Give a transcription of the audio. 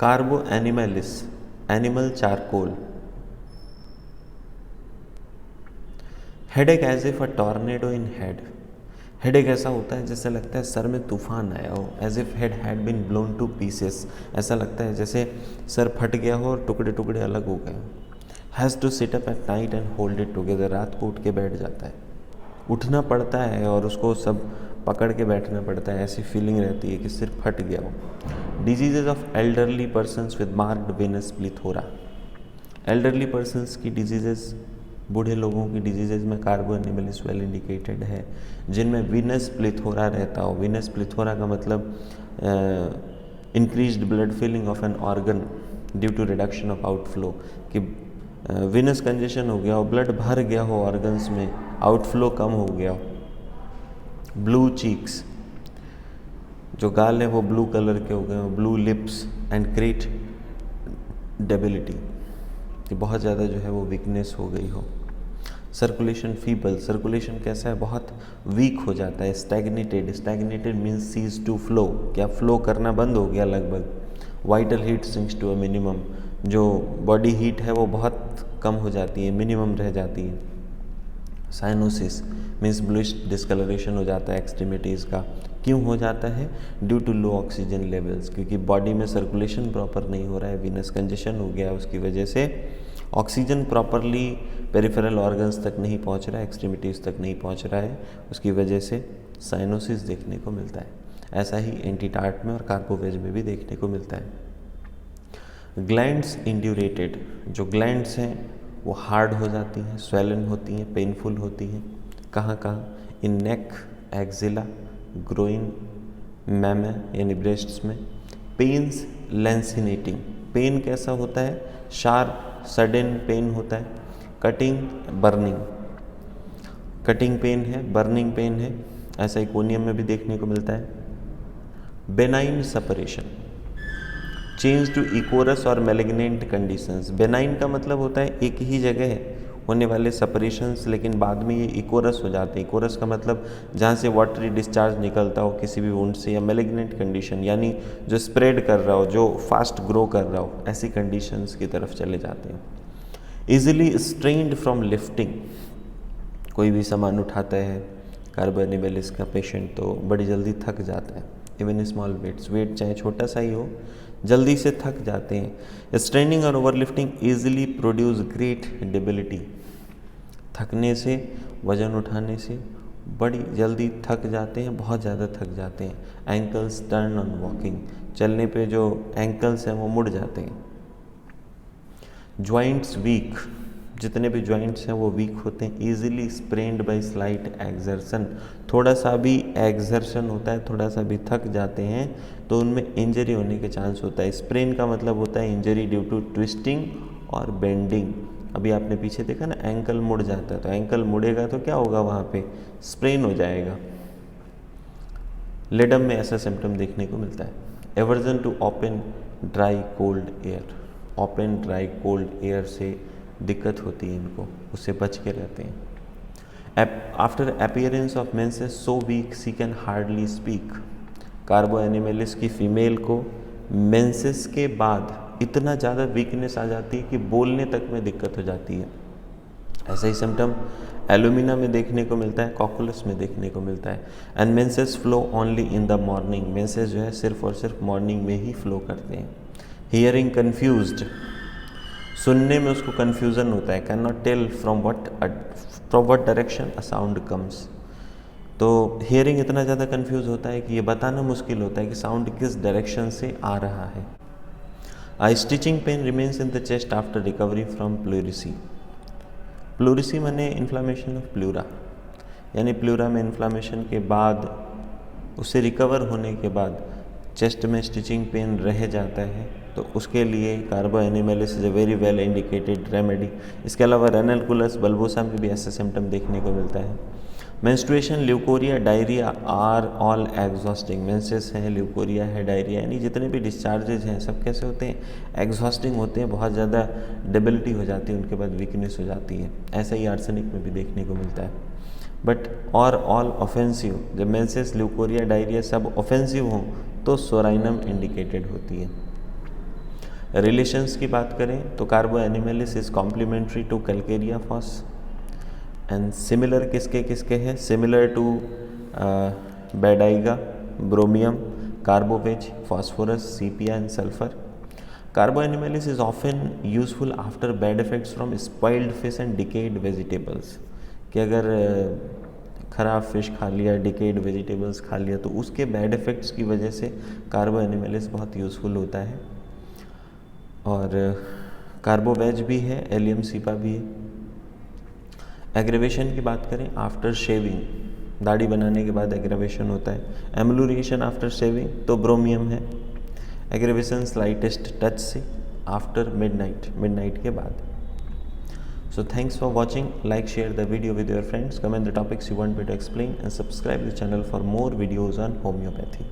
कार्बो animalis, animal charcoal. Headache as if a tornado in head. Headache ऐसा होता है जैसे लगता है सर में तूफान आया हो, as if head had been blown to pieces. ऐसा लगता है जैसे सर फट गया हो और टुकड़े टुकड़े अलग हो गए हो। Has to sit up at night and hold it together. रात को उठ के बैठ जाता है, उठना पड़ता है और उसको सब पकड़ के बैठना पड़ता है, ऐसी फीलिंग रहती है कि सिर फट गया हो। Diseases of elderly persons with marked venous plethora. Elderly persons की डिजीजेज, बूढ़े लोगों की डिजीजेज में कार्बो एनिमलिस वेल इंडिकेटेड है, जिनमें वीनस प्लीथोरा रहता हो। वीनस प्लीथोरा का मतलब increased blood filling of an organ due to reduction of outflow, कि वीनस कंजेशन हो गया हो, ब्लड भर गया हो ऑर्गन्स में, आउटफ्लो कम हो गया हो। ब्लू चीक्स, जो गाल है वो ब्लू कलर के हो गए हो। Blue lips and great debility, कि बहुत ज़्यादा जो है वो वीकनेस हो गई हो। सर्कुलेशन फीबल, सर्कुलेशन कैसा है, बहुत वीक हो जाता है। Stagnated, stagnated means cease to flow, क्या फ्लो करना बंद हो गया लगभग। Vital heat sinks to a minimum, जो बॉडी हीट है वो बहुत कम हो जाती है, मिनिमम रह जाती है। साइनोसिस मीन्स ब्लूइश डिस्कलरेशन हो जाता है एक्सट्रीमिटीज़ का। क्यों हो जाता है? Due to low oxygen levels, क्योंकि बॉडी में सर्कुलेशन प्रॉपर नहीं हो रहा है, वीनस कंजेशन हो गया है, उसकी वजह से ऑक्सीजन प्रॉपरली पेरिफेरल ऑर्गन्स तक नहीं पहुंच रहा है, एक्सट्रीमिटीज़ तक नहीं पहुंच रहा है, उसकी वजह से साइनोसिस देखने को मिलता है। ऐसा ही एंटीटार्ट में और कार्बोवेज में भी देखने को मिलता है। ग्लैंड्स इंड्यूरेटेड, जो ग्लैंड्स हैं वो हार्ड हो जाती हैं, स्वेलन होती हैं, पेनफुल होती हैं। कहाँ कहाँ? इन नेक, एक्जिला, ग्रोइन, मैमे यानी ब्रेस्ट्स में। पेन्स लेंसिनेटिंग, पेन कैसा होता है? शार्प सडन पेन होता है। कटिंग, बर्निंग, कटिंग पेन है, बर्निंग पेन है, ऐसा इकोनियम में भी देखने को मिलता है। बेनाइन सेपरेशन, चेंज टू इकोरस और मेलिग्नेंट कंडीशंस। बेनाइन का मतलब होता है एक ही जगह होने वाले सेपरेशंस, लेकिन बाद में ये इकोरस हो जाते हैं। इकोरस का मतलब जहाँ से वाटरी डिस्चार्ज निकलता हो किसी भी वुंड से, या मेलिग्नेंट कंडीशन यानी जो स्प्रेड कर रहा हो, जो फास्ट ग्रो कर रहा हो, ऐसी कंडीशंस की तरफ चले जाते हैं। ईजिली स्ट्रेन्ड फ्रॉम लिफ्टिंग, कोई भी सामान उठाता है कार्बो एनिमलिस का पेशेंट तो बड़ी जल्दी थक जाता है। इवन स्मॉल वेट्स, वेट चाहे छोटा सा ही हो, जल्दी से थक जाते हैं। स्ट्रेनिंग और ओवरलिफ्टिंग ईजिली प्रोड्यूस ग्रेट डेबिलिटी, थकने से, वजन उठाने से बड़ी जल्दी थक जाते हैं, बहुत ज़्यादा थक जाते हैं। एंकल्स टर्न ऑन वॉकिंग, चलने पे जो एंकल्स हैं वो मुड़ जाते हैं। जॉइंट्स वीक, जितने भी जॉइंट्स हैं वो वीक होते हैं। Easily sprained bye slight exertion, थोड़ा सा भी एक्सर्शन होता है, थोड़ा सा भी थक जाते हैं तो उनमें इंजरी होने के चांस होता है। स्प्रेन का मतलब होता है इंजरी ड्यू टू ट्विस्टिंग और बेंडिंग। अभी आपने पीछे देखा ना, एंकल मुड़ जाता है, तो एंकल मुड़ेगा तो क्या होगा, वहाँ पे स्प्रेन हो जाएगा। लेडम में ऐसा सिम्टम देखने को मिलता है। Aversion to open dry cold air, open dry cold air से दिक्कत होती है इनको, उससे बच के रहते हैं। After appearance of menses so weak she can hardly speak, carbo animalis की फीमेल को मेंसेस के बाद इतना ज़्यादा वीकनेस आ जाती है कि बोलने तक में दिक्कत हो जाती है। ऐसा ही सिम्टम एलुमिना में देखने को मिलता है, कॉकुलस में देखने को मिलता है। And menses flow only in the morning, menses जो है सिर्फ और सिर्फ मॉर्निंग में ही फ्लो करते हैं। हियरिंग कन्फ्यूज्ड, सुनने में उसको कन्फ्यूज़न होता है। Can not tell from what direction a sound comes, तो हियरिंग इतना ज़्यादा कन्फ्यूज़ होता है कि ये बताना मुश्किल होता है कि साउंड किस डायरेक्शन से आ रहा है। I stitching pain remains in the chest after recovery from pleurisy, pleurisy माने इन्फ्लामेशन ऑफ प्लूरा, यानी प्लूरा में इन्फ्लामेशन के बाद, उससे रिकवर होने के बाद चेस्ट में स्टिचिंग पेन रह जाता है, तो उसके लिए carbo animalis is a very well indicated remedy. इसके अलावा रेनलकुलस बल्बोसा में भी ऐसा सिम्टम देखने को मिलता है। Menstruation, leucorrhoea, diarrhoea are all exhausting, menses हैं, ल्यूकोरिया है, डायरिया, यानी जितने भी डिस्चार्जेज हैं सब कैसे होते हैं, एग्जॉस्टिंग होते हैं, बहुत ज़्यादा डेबिलिटी हो जाती है, उनके बाद वीकनेस हो जाती है। ऐसा ही आर्सेनिक में भी देखने को मिलता है। बट और ऑल ऑफेंसिव, जब मेंसेस, ल्यूकोरिया, डायरिया सब ऑफेंसिव हों तो सोराइनम इंडिकेटेड होती है। रिलेशंस की बात करें तो carbo animalis is complementary to calcarea phos and similar किसके किसके हैं, similar to badiaga, bromium, carbo veg, phosphorus, sepia and sulphur. Carbo animalis is often useful after bad effects from spoiled fish and decayed vegetables, कि अगर ख़राब fish खा लिया, decade vegetables खा लिया, तो उसके बैड इफ़ेक्ट्स की वजह से कार्बो एनिमलिस बहुत यूज़फुल होता है. और कार्बोवेज भी है, एलियम सीपा भी है. एग्रेवेशन की बात करें, आफ्टर शेविंग, दाढ़ी बनाने के बाद एग्रेवेशन होता है. एमलूरिएशन आफ्टर शेविंग तो ब्रोमियम है. एग्रेवेशन स्लाइटेस्ट टच से आफ्टर मिडनाइट के बाद. So thanks for watching. Like, share the video with your friends, comment the topics you want me to explain, and subscribe the channel for more videos on homeopathy.